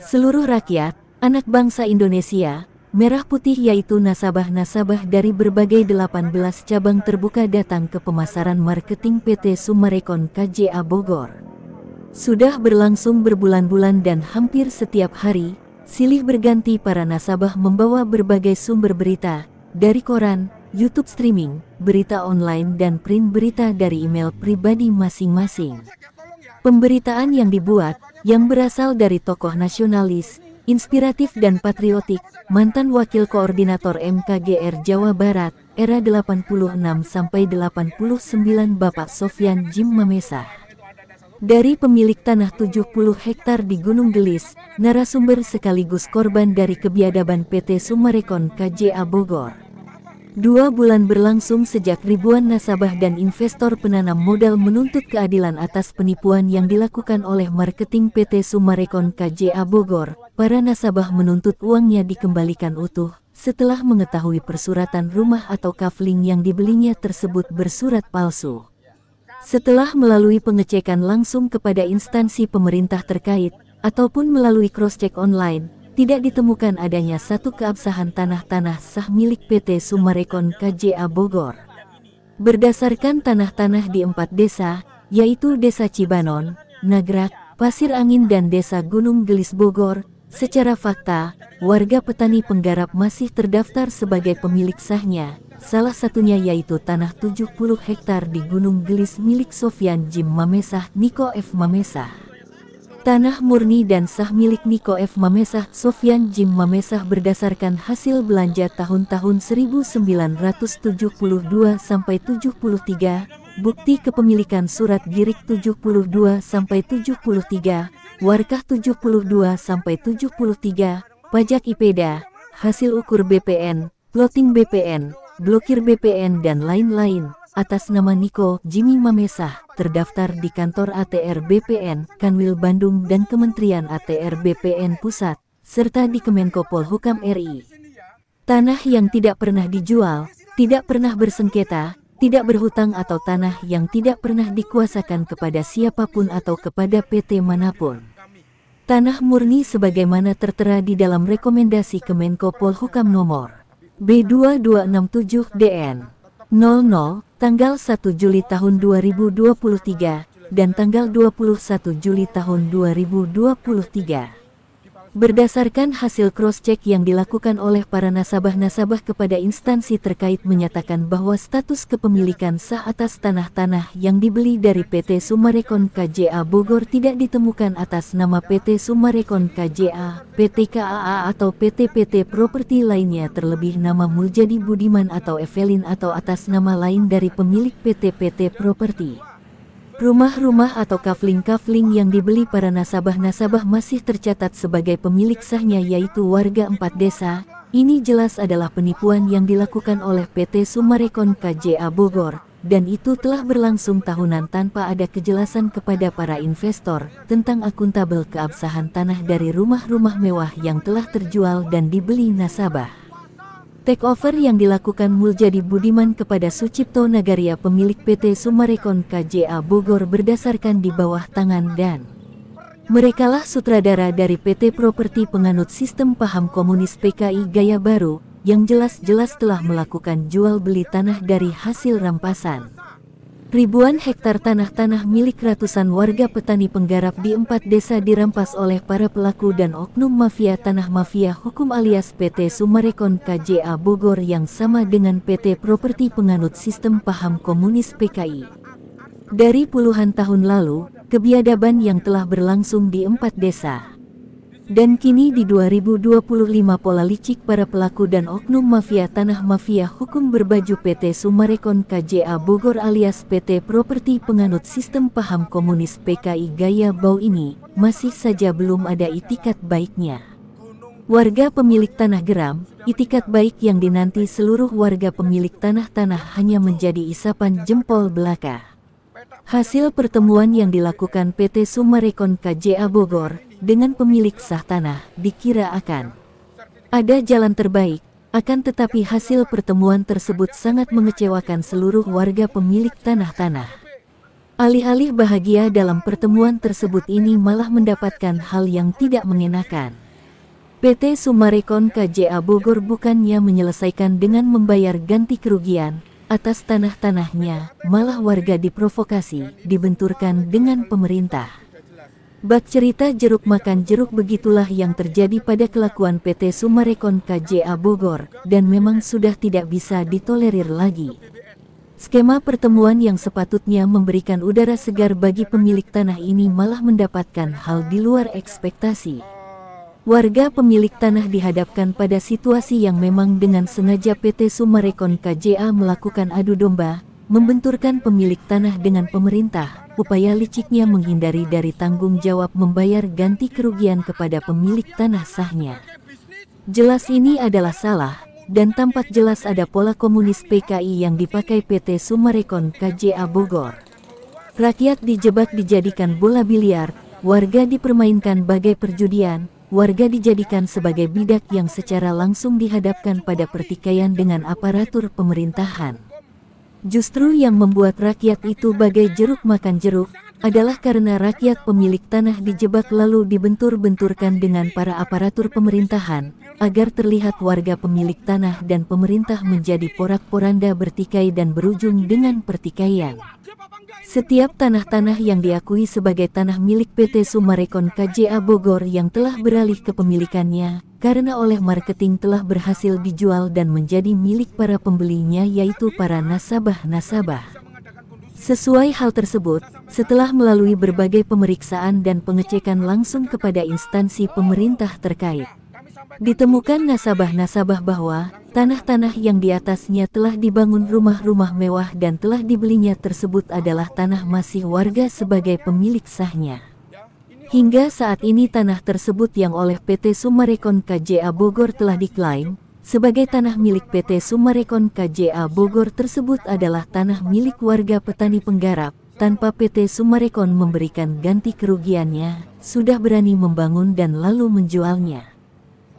Seluruh rakyat, anak bangsa Indonesia, merah putih yaitu nasabah-nasabah dari berbagai 18 cabang terbuka datang ke pemasaran marketing PT Summarecon KJA Bogor. Sudah berlangsung berbulan-bulan dan hampir setiap hari, silih berganti para nasabah membawa berbagai sumber berita, dari koran, YouTube streaming, berita online dan print berita dari email pribadi masing-masing. Pemberitaan yang dibuat, yang berasal dari tokoh nasionalis, inspiratif dan patriotik, mantan Wakil Koordinator MKGR Jawa Barat, era 86-89 Bapak Sofyan Djim Mamesah. Dari pemilik tanah 70 hektar di Gunung Gelis, narasumber sekaligus korban dari kebiadaban PT Summarecon KJA Bogor. 2 bulan berlangsung sejak ribuan nasabah dan investor penanam modal menuntut keadilan atas penipuan yang dilakukan oleh marketing PT Summarecon KJA Bogor. Para nasabah menuntut uangnya dikembalikan utuh, setelah mengetahui persuratan rumah atau kafling yang dibelinya tersebut bersurat palsu. Setelah melalui pengecekan langsung kepada instansi pemerintah terkait, ataupun melalui cross-check online, tidak ditemukan adanya satu keabsahan tanah-tanah sah milik PT Summarecon KJA Bogor. Berdasarkan tanah-tanah di 4 desa, yaitu Desa Cibanon, Nagrak, Pasir Angin dan Desa Gunung Gelis Bogor, secara fakta, warga petani penggarap masih terdaftar sebagai pemilik sahnya, salah satunya yaitu tanah 70 hektar di Gunung Gelis milik Sofyan Djim Mamesah Niko F. Mamesah. Tanah murni dan sah milik Niko F. Mamesah Sofyan Djim Mamesah berdasarkan hasil belanja tahun-tahun 1972-73, bukti kepemilikan surat girik 72-73, warkah 72-73, pajak IPEDA, hasil ukur BPN, plotting BPN, blokir BPN dan lain-lain, atas nama Niko Djim Mamesah, terdaftar di kantor ATR BPN, Kanwil Bandung dan Kementerian ATR BPN Pusat, serta di Kemenko Polhukam RI. Tanah yang tidak pernah dijual, tidak pernah bersengketa, tidak berhutang atau tanah yang tidak pernah dikuasakan kepada siapapun atau kepada PT manapun. Tanah murni sebagaimana tertera di dalam rekomendasi Kemenko Polhukam nomor B2267-DN 00, tanggal 1 Juli tahun 2023, dan tanggal 21 Juli tahun 2023. Berdasarkan hasil cross-check yang dilakukan oleh para nasabah-nasabah kepada instansi terkait menyatakan bahwa status kepemilikan sah atas tanah-tanah yang dibeli dari PT Summarecon KJA Bogor tidak ditemukan atas nama PT Summarecon KJA, PT KAA atau PT-PT properti lainnya, terlebih nama Muljadi Budiman atau Evelyn atau atas nama lain dari pemilik PT-PT properti. Rumah-rumah atau kafling-kafling yang dibeli para nasabah-nasabah masih tercatat sebagai pemilik sahnya yaitu warga 4 desa. Ini jelas adalah penipuan yang dilakukan oleh PT Summarecon KJA Bogor, dan itu telah berlangsung tahunan tanpa ada kejelasan kepada para investor tentang akuntabel keabsahan tanah dari rumah-rumah mewah yang telah terjual dan dibeli nasabah. Takeover yang dilakukan Muljadi Budiman kepada Sucipto Nagaria pemilik PT Summarecon KJA Bogor berdasarkan di bawah tangan dan merekalah sutradara dari PT Properti penganut sistem paham komunis PKI Gaya Baru, yang jelas-jelas telah melakukan jual beli tanah dari hasil rampasan. Ribuan hektar tanah-tanah milik ratusan warga petani penggarap di 4 desa dirampas oleh para pelaku dan oknum mafia tanah mafia hukum alias PT Summarecon KJA Bogor yang sama dengan PT Properti penganut sistem paham komunis PKI. Dari puluhan tahun lalu, kebiadaban yang telah berlangsung di 4 desa. Dan kini di 2025 pola licik para pelaku dan oknum mafia tanah mafia hukum berbaju PT Summarecon KJA Bogor alias PT Properti penganut sistem paham komunis PKI Gaya Bau ini, masih saja belum ada itikat baiknya. Warga pemilik tanah geram, itikat baik yang dinanti seluruh warga pemilik tanah-tanah hanya menjadi isapan jempol belaka. Hasil pertemuan yang dilakukan PT Summarecon KJA Bogor dengan pemilik sah tanah dikira akan ada jalan terbaik, akan tetapi hasil pertemuan tersebut sangat mengecewakan seluruh warga pemilik tanah-tanah. Alih-alih bahagia dalam pertemuan tersebut ini malah mendapatkan hal yang tidak mengenakan. PT Summarecon KJA Bogor bukannya menyelesaikan dengan membayar ganti kerugian atas tanah-tanahnya, malah warga diprovokasi, dibenturkan dengan pemerintah. Bak cerita jeruk makan jeruk, begitulah yang terjadi pada kelakuan PT Summarecon KJA Bogor, dan memang sudah tidak bisa ditolerir lagi. Skema pertemuan yang sepatutnya memberikan udara segar bagi pemilik tanah ini malah mendapatkan hal di luar ekspektasi. Warga pemilik tanah dihadapkan pada situasi yang memang dengan sengaja PT Summarecon KJA melakukan adu domba, membenturkan pemilik tanah dengan pemerintah, upaya liciknya menghindari dari tanggung jawab membayar ganti kerugian kepada pemilik tanah sahnya. Jelas ini adalah salah, dan tampak jelas ada pola komunis PKI yang dipakai PT Summarecon KJA Bogor. Rakyat dijebak dijadikan bola biliar, warga dipermainkan bagai perjudian, warga dijadikan sebagai bidak yang secara langsung dihadapkan pada pertikaian dengan aparatur pemerintahan. Justru yang membuat rakyat itu bagai jeruk makan jeruk, adalah karena rakyat pemilik tanah dijebak lalu dibentur-benturkan dengan para aparatur pemerintahan, agar terlihat warga pemilik tanah dan pemerintah menjadi porak-poranda bertikai dan berujung dengan pertikaian. Setiap tanah-tanah yang diakui sebagai tanah milik PT Summarecon KJA Bogor yang telah beralih ke pemilikannya, karena oleh marketing telah berhasil dijual dan menjadi milik para pembelinya, yaitu para nasabah-nasabah. Sesuai hal tersebut, setelah melalui berbagai pemeriksaan dan pengecekan langsung kepada instansi pemerintah terkait, ditemukan nasabah-nasabah bahwa tanah-tanah yang di atasnya telah dibangun rumah-rumah mewah dan telah dibelinya tersebut adalah tanah masih warga sebagai pemilik sahnya. Hingga saat ini tanah tersebut yang oleh PT Summarecon KJA Bogor telah diklaim sebagai tanah milik PT Summarecon KJA Bogor tersebut adalah tanah milik warga petani penggarap, tanpa PT Summarecon memberikan ganti kerugiannya, sudah berani membangun dan lalu menjualnya.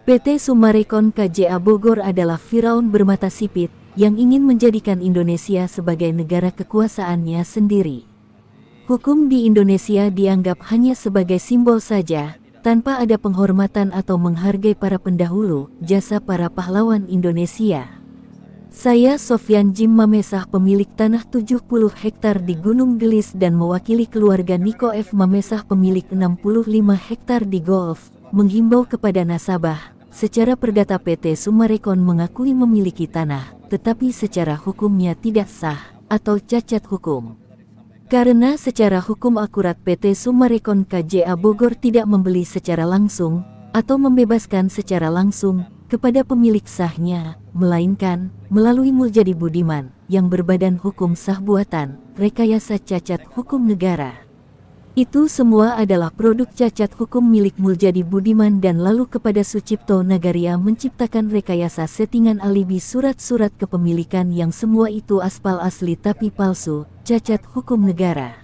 PT Summarecon KJA Bogor adalah Firaun bermata sipit, yang ingin menjadikan Indonesia sebagai negara kekuasaannya sendiri. Hukum di Indonesia dianggap hanya sebagai simbol saja, tanpa ada penghormatan atau menghargai para pendahulu, jasa para pahlawan Indonesia. Saya Sofyan Jim Mamesah, pemilik tanah 70 hektar di Gunung Gelis dan mewakili keluarga Niko F. Mamesah pemilik 65 hektar di Golf, menghimbau kepada nasabah, secara perdata PT Summarecon mengakui memiliki tanah, tetapi secara hukumnya tidak sah, atau cacat hukum. Karena secara hukum akurat PT Summarecon KJA Bogor tidak membeli secara langsung, atau membebaskan secara langsung, kepada pemilik sahnya, melainkan, melalui Muljadi Budiman, yang berbadan hukum sah buatan, rekayasa cacat hukum negara. Itu semua adalah produk cacat hukum milik Muljadi Budiman dan lalu kepada Sucipto Nagaria menciptakan rekayasa settingan alibi surat-surat kepemilikan yang semua itu aspal asli tapi palsu, cacat hukum negara.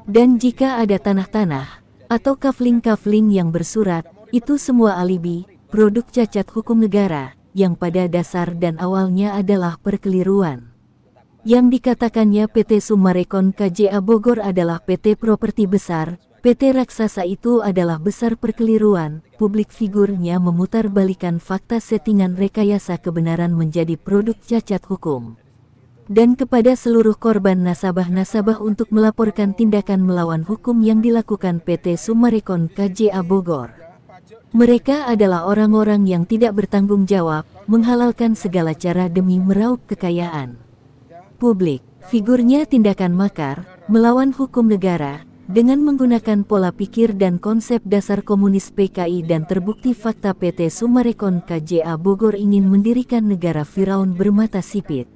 Dan jika ada tanah-tanah, atau kafling-kafling yang bersurat, itu semua alibi, produk cacat hukum negara, yang pada dasar dan awalnya adalah perkeliruan. Yang dikatakannya PT Summarecon KJA Bogor adalah PT properti besar, PT raksasa itu adalah besar perkeliruan, publik figurnya memutarbalikan fakta settingan rekayasa kebenaran menjadi produk cacat hukum. Dan kepada seluruh korban nasabah-nasabah untuk melaporkan tindakan melawan hukum yang dilakukan PT Summarecon KJA Bogor. Mereka adalah orang-orang yang tidak bertanggung jawab, menghalalkan segala cara demi meraup kekayaan publik. Figurnya tindakan makar, melawan hukum negara, dengan menggunakan pola pikir dan konsep dasar komunis PKI dan terbukti fakta PT Summarecon KJA Bogor ingin mendirikan negara Firaun bermata sipit.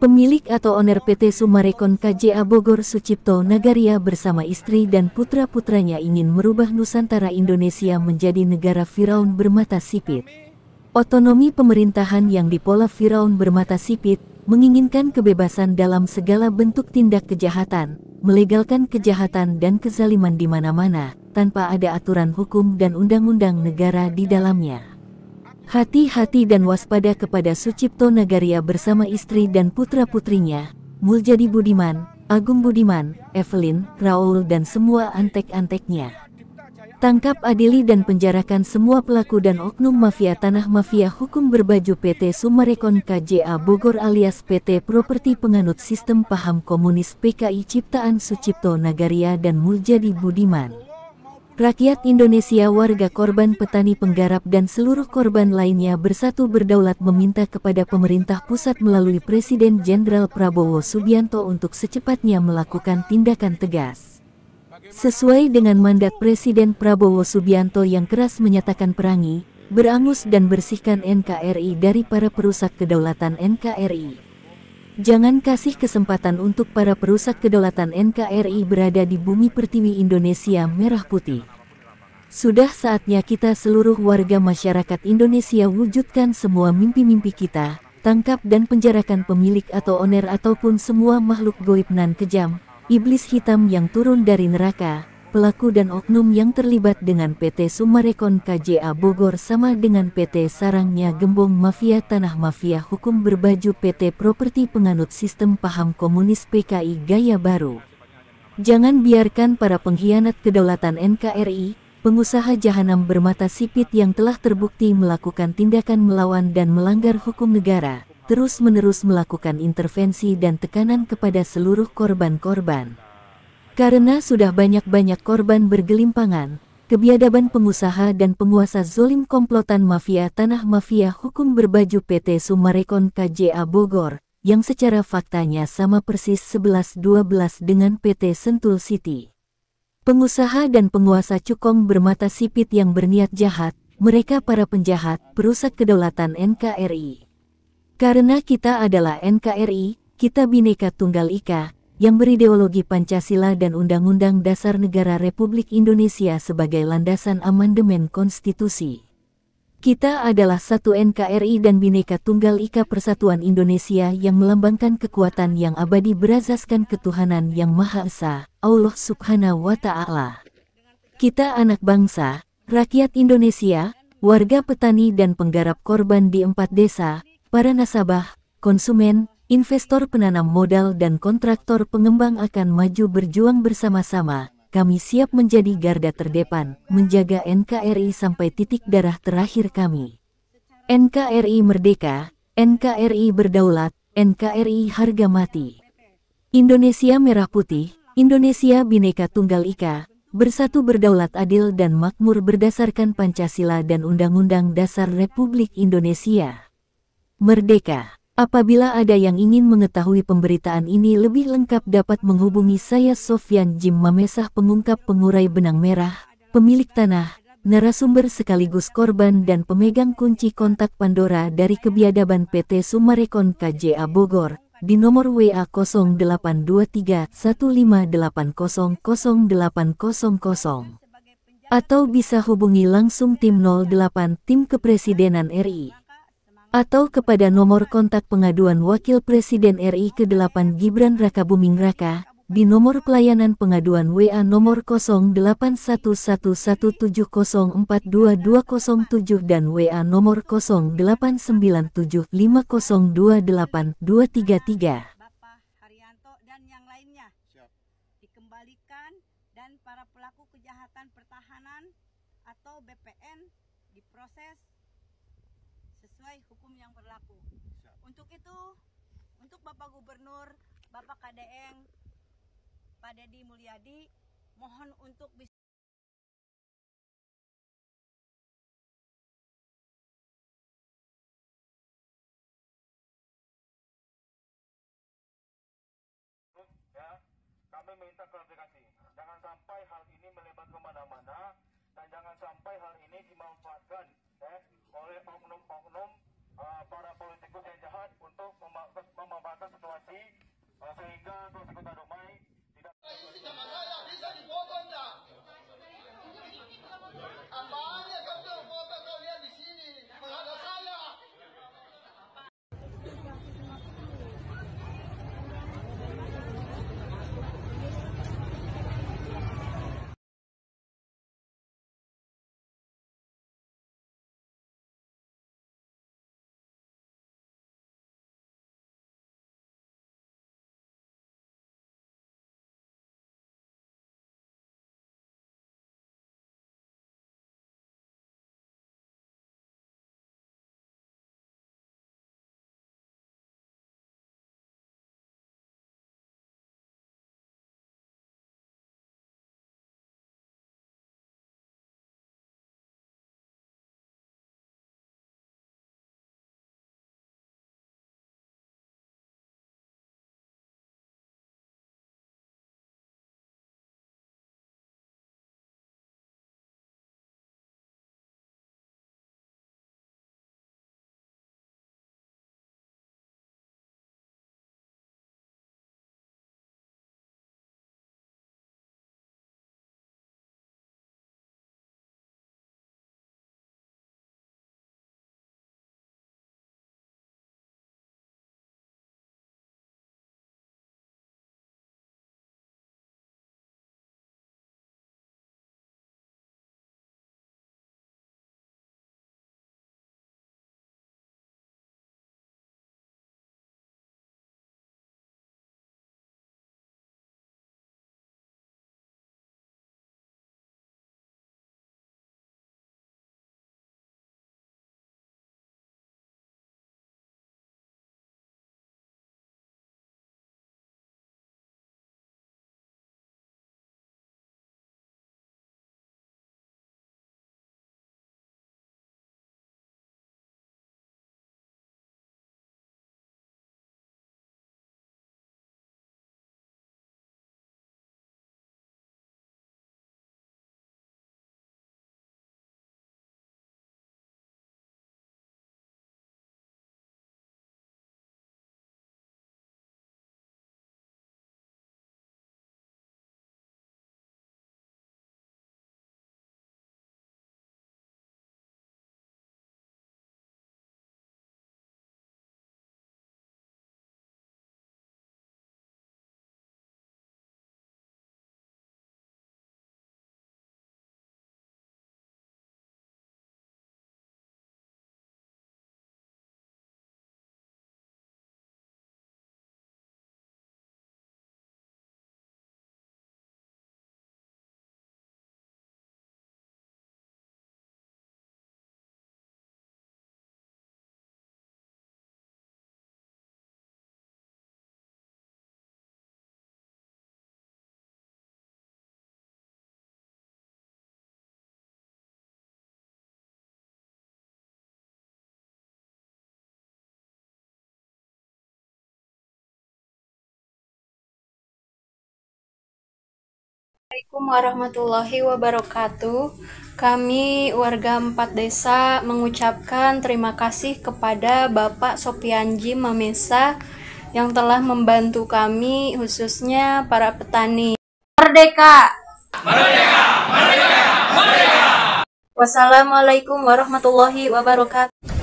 Pemilik atau owner PT Summarecon KJA Bogor Sucipto Nagaria bersama istri dan putra-putranya ingin merubah Nusantara Indonesia menjadi negara Firaun bermata sipit. Otonomi pemerintahan yang dipola Firaun bermata sipit, menginginkan kebebasan dalam segala bentuk tindak kejahatan, melegalkan kejahatan dan kezaliman di mana-mana, tanpa ada aturan hukum dan undang-undang negara di dalamnya. Hati-hati dan waspada kepada Sucipto Nagaria bersama istri dan putra-putrinya, Muljadi Budiman, Agung Budiman, Evelyn, Raul dan semua antek-anteknya. Tangkap, adili dan penjarakan semua pelaku dan oknum mafia tanah mafia hukum berbaju PT Summarecon KJA Bogor alias PT Properti penganut sistem paham komunis PKI ciptaan Sucipto Nagaria dan Muljadi Budiman. Rakyat Indonesia, warga korban, petani penggarap dan seluruh korban lainnya bersatu berdaulat meminta kepada pemerintah pusat melalui Presiden Jenderal Prabowo Subianto untuk secepatnya melakukan tindakan tegas. Sesuai dengan mandat Presiden Prabowo Subianto yang keras menyatakan perangi, berangus dan bersihkan NKRI dari para perusak kedaulatan NKRI. Jangan kasih kesempatan untuk para perusak kedaulatan NKRI berada di bumi pertiwi Indonesia merah putih. Sudah saatnya kita seluruh warga masyarakat Indonesia wujudkan semua mimpi-mimpi kita, tangkap dan penjarakan pemilik atau owner ataupun semua makhluk goib nan kejam, iblis hitam yang turun dari neraka, pelaku dan oknum yang terlibat dengan PT Summarecon KJA Bogor sama dengan PT Sarangnya Gembong Mafia Tanah Mafia Hukum Berbaju PT Properti penganut sistem paham komunis PKI Gaya Baru. Jangan biarkan para pengkhianat kedaulatan NKRI, pengusaha jahanam bermata sipit yang telah terbukti melakukan tindakan melawan dan melanggar hukum negara, terus-menerus melakukan intervensi dan tekanan kepada seluruh korban-korban. Karena sudah banyak-banyak korban bergelimpangan, kebiadaban pengusaha dan penguasa zolim komplotan mafia tanah mafia hukum berbaju PT Summarecon KJA Bogor, yang secara faktanya sama persis 11-12 dengan PT Sentul City. Pengusaha dan penguasa cukong bermata sipit yang berniat jahat, mereka para penjahat, perusak kedaulatan NKRI. Karena kita adalah NKRI, kita Bhinneka Tunggal Ika, yang berideologi Pancasila dan Undang-Undang Dasar Negara Republik Indonesia sebagai landasan amandemen konstitusi. Kita adalah satu NKRI dan Bhinneka Tunggal Ika Persatuan Indonesia yang melambangkan kekuatan yang abadi berasaskan ketuhanan yang Maha Esa, Allah Subhanahu wa Ta'ala. Kita anak bangsa, rakyat Indonesia, warga petani dan penggarap korban di 4 desa, para nasabah, konsumen, investor penanam modal dan kontraktor pengembang akan maju berjuang bersama-sama. Kami siap menjadi garda terdepan, menjaga NKRI sampai titik darah terakhir kami. NKRI merdeka, NKRI berdaulat, NKRI harga mati. Indonesia merah putih, Indonesia Bhinneka Tunggal Ika, bersatu berdaulat adil dan makmur berdasarkan Pancasila dan Undang-Undang Dasar Republik Indonesia. Merdeka. Apabila ada yang ingin mengetahui pemberitaan ini lebih lengkap dapat menghubungi saya Sofyan Jim Mamesah, pengungkap pengurai benang merah, pemilik tanah, narasumber sekaligus korban dan pemegang kunci kontak Pandora dari kebiadaban PT Summarecon KJA Bogor, di nomor WA 0823 158000800 atau bisa hubungi langsung tim 08 tim Kepresidenan RI. Atau kepada nomor kontak pengaduan Wakil Presiden RI ke-8 Gibran Rakabuming Raka, di nomor pelayanan pengaduan WA nomor 081170422207 dan WA nomor 0897502823. Bapak Haryanto dan yang lainnya dikembalikan dan para pelaku kejahatan pertahanan atau BPN diproses sesuai hukum yang berlaku. Untuk itu, untuk Bapak Gubernur, Bapak KDM, Pak Deddy Mulyadi, mohon untuk bisa kami minta klarifikasi. Jangan sampai hal ini melebar kemana-mana dan jangan sampai hal ini dimanfaatkan oleh oknum-oknum para politikus yang jahat untuk memanfaatkan situasi sehingga terus kita damai tidak. Bisa dipotong dah. Apanya kau foto kalian di sini menghadap saya? Assalamualaikum warahmatullahi wabarakatuh. Kami warga 4 desa mengucapkan terima kasih kepada Bapak Sopianji Mamesa yang telah membantu kami, khususnya para petani. Merdeka! Merdeka! Merdeka! Merdeka! Wassalamualaikum warahmatullahi wabarakatuh.